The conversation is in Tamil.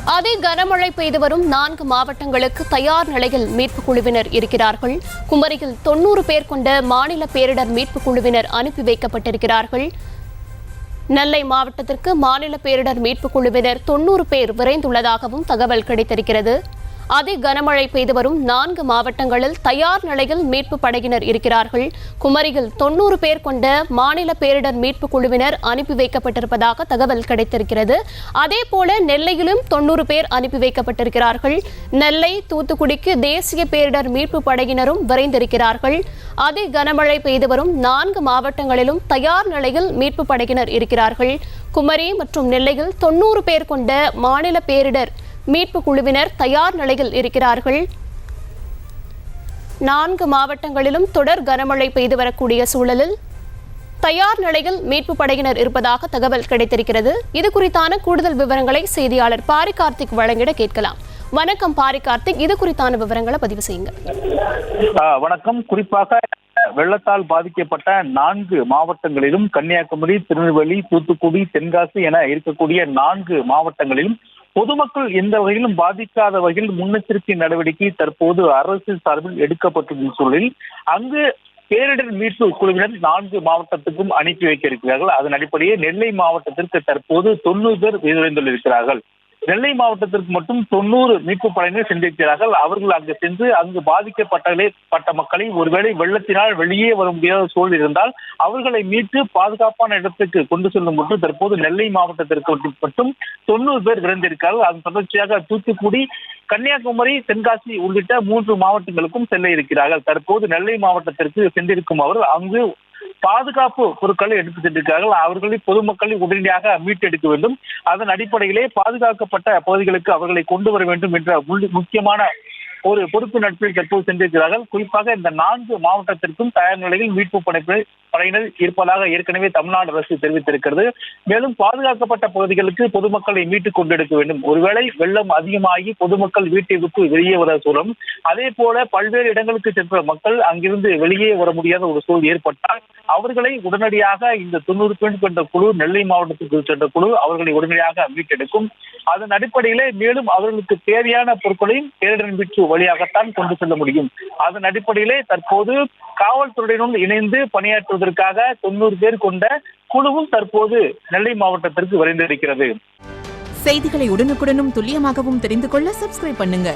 அதி கனமழை பெய்து வரும் 4 மாவட்டங்களுக்கு தயார் நிலையில் மீட்புக் குழுவினர் இருக்கிறார்கள். குமரியில் 90 பேர் கொண்ட மாநில பேரிடர் மீட்புக் குழுவினர் அனுப்பி வைக்கப்பட்டிருக்கிறார்கள். நெல்லை மாவட்டத்திற்கு மாநில பேரிடர் மீட்புக் குழுவினர் 90 பேர் விரைந்துள்ளதாகவும் தகவல் கிடைத்திருக்கிறது. அதி கனமழை பெய்து வரும் 4 மாவட்டங்களில் தயார் நிலையில் மீட்பு படையினர் இருக்கிறார்கள். குமரியில் 90 பேர் கொண்ட மாநில பேரிடர் மீட்பு குழுவினர் அனுப்பி வைக்கப்பட்டிருப்பதாக தகவல் கிடைத்திருக்கிறது. அதேபோல நெல்லையிலும் 90 பேர் அனுப்பி வைக்கப்பட்டிருக்கிறார்கள். நெல்லை, தூத்துக்குடிக்கு தேசிய பேரிடர் மீட்பு படையினரும் விரைந்திருக்கிறார்கள். அதி கனமழை பெய்து வரும் 4 மாவட்டங்களிலும் தயார் நிலையில் மீட்பு படையினர் இருக்கிறார்கள். குமரி மற்றும் நெல்லையில் 90 பேர் கொண்ட மாநில பேரிடர் மீட்பு குழுவினர் தயார் நிலையில் இருக்கிறார்கள். 4 மாவட்டங்களிலும் தொடர் கனமழை பெய்து வரக்கூடிய சூழலில் தயார் நிலையில் மீட்பு படையினர் இருப்பதாக தகவல் கிடைத்திருக்கிறது. இது குறித்தான கூடுதல் விவரங்களை செய்தியாளர் பாரி கார்த்திக் வழங்கிட கேட்கலாம். வணக்கம் பாரி கார்த்திக், இது குறித்தான விவரங்களை பதிவு செய்யுங்க. வணக்கம். குறிப்பாக வெள்ளத்தால் பாதிக்கப்பட்ட 4 மாவட்டங்களிலும் கன்னியாகுமரி, திருநெல்வேலி, தூத்துக்குடி, தென்காசி என இருக்கக்கூடிய 4 மாவட்டங்களிலும் பொதுமக்கள் எந்த வகையிலும் பாதிக்காத வகையில் முன்னெச்சரிக்கை நடவடிக்கை தற்போது அரசு சார்பில் எடுக்கப்பட்டுள்ள சூழலில் அங்கு பேரிடர் மீட்பு குழுவினர் 4 மாவட்டத்துக்கும் அனுப்பி வைக்க இருக்கிறார்கள். அதன் அடிப்படையில் நெல்லை மாவட்டத்திற்கு தற்போது 90 பேர் விரைந்துள்ளிருக்கிறார்கள். நெல்லை மாவட்டத்திற்கு மட்டும் 90 மீட்பு படையினர் சென்றிருக்கிறார்கள். அவர்கள் அங்கு சென்று அங்கு பாதிக்கப்பட்ட மக்களை ஒருவேளை வெள்ளத்தினால் வெளியே வர முடியாத சூழல் இருந்தால் அவர்களை மீட்டு பாதுகாப்பான இடத்துக்கு கொண்டு செல்லும் மட்டும் தற்போது நெல்லை மாவட்டத்திற்கு மட்டும் 90 பேர் விரைந்திருக்கிறார்கள். அதன் தொடர்ச்சியாக தூத்துக்குடி, கன்னியாகுமரி, தென்காசி உள்ளிட்ட 3 மாவட்டங்களுக்கும் செல்ல இருக்கிறார்கள். தற்போது நெல்லை மாவட்டத்திற்கு சென்றிருக்கும் அவர் அங்கு பாதுகாப்பு பொருட்களை எடுத்து சென்றிருக்கிறார்கள். அவர்களை பொதுமக்களை உடனடியாக மீட்டெடுக்க வேண்டும். அதன் அடிப்படையிலே பாதுகாக்கப்பட்ட பகுதிகளுக்கு அவர்களை கொண்டு வர வேண்டும் என்ற முக்கியமான ஒரு பொறுப்பு நட்பில் தற்போது சென்றிருக்கிறார்கள். குறிப்பாக இந்த 4 மாவட்டத்திற்கும் தயார் நிலையில் மீட்பு படையினர் இருப்பதாக ஏற்கனவே தமிழ்நாடு அரசு தெரிவித்திருக்கிறது. மேலும் பாதுகாக்கப்பட்ட பகுதிகளுக்கு பொதுமக்களை மீட்டுக் கொண்டெடுக்க வேண்டும். ஒருவேளை வெள்ளம் அதிகமாகி பொதுமக்கள் வீட்டை விட்டு வெளியே வர சூழலும், அதே போல பல்வேறு இடங்களுக்கு சென்ற மக்கள் அங்கிருந்து வெளியே வர முடியாத ஒரு சூழல் ஏற்பட்டால் அவர்களை உடனடியாக இந்த 90 பேர் கொண்ட குழு, நெல்லை மாவட்டத்திற்கு சென்ற குழு அவர்களை உடனடியாக மீட்டெடுக்கும். அதன் அடிப்படையிலே மேலும் அவர்களுக்கு தேவையான பொருட்களையும் பேரிடர் மீட்பு வழியாகத்தான் கொண்டு செல்ல முடியும். அதன் அடிப்படையிலே தற்போது காவல்துறையுடன் இணைந்து பணியாற்றுவதற்காக 90 பேர் கொண்ட குழுவும் தற்போது நெல்லை மாவட்டத்திற்கு விரைந்திருக்கிறது. செய்திகளை உடனுக்குடனும் துல்லியமாகவும் தெரிந்து கொள்ள சப்ஸ்கிரைப் பண்ணுங்க.